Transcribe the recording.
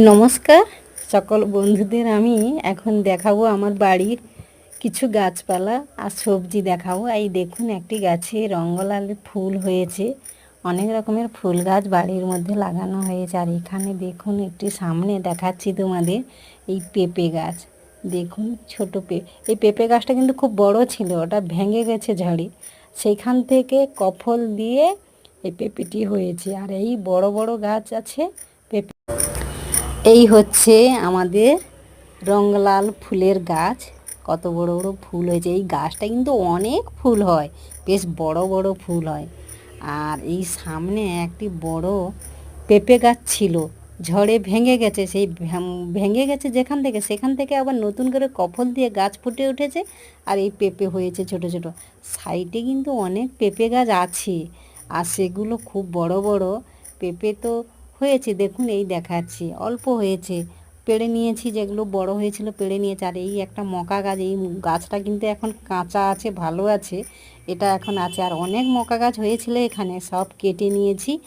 নমস্কার সকল বন্ধুদের। আমি এখন দেখাবো আমার বাড়ির কিছু গাছপালা আর সবজি দেখাবো। এই দেখুন, একটি গাছে রঙ্গলাল ফুল হয়েছে। অনেক রকমের ফুল গাছ বাড়ির মধ্যে লাগানো হয়েছে। আর এখানে দেখুন, একটি সামনে দেখাচ্ছি তোমাদের, এই পেঁপে গাছ। দেখুন ছোট এই পেঁপে গাছটা কিন্তু খুব বড় ছিল, ওটা ভেঙে গেছে ঝড়ে, সেইখান থেকে কফল দিয়ে এই পেঁপেটি হয়েছে। আর এই বড় বড় গাছ আছে পেঁপে। এই হচ্ছে আমাদের রঙ্গলাল ফুলের গাছ। কত বড় বড় ফুল হয়েছে। এই গাছটা কিন্তু অনেক ফুল হয়, বেশ বড় বড় ফুল হয়। আর এই সামনে একটি বড় পেঁপে গাছ ছিল, ঝড়ে ভেঙে গেছে। সেই ভেঙে গেছে যেখান থেকে, সেখান থেকে আবার নতুন করে কফল দিয়ে গাছ ফুটে উঠেছে। আর এই পেঁপে হয়েছে ছোট ছোট। সাইডে কিন্তু অনেক পেঁপে গাছ আছে, আর সেগুলো খুব বড় বড় পেঁপে তো হয়েছে। দেখুন, এই দেখাচ্ছি, অল্প হয়েছে, পেড়ে নিয়েছি। যেগুলো বড় হয়েছিল পেড়ে নিয়েছে। আর এই একটা মকা গাছ, এই গাছটা কিন্তু এখন কাঁচা আছে, ভালো আছে, এটা এখন আছে। আর অনেক মকা গাছ হয়েছিল এখানে, সব কেটে নিয়েছি।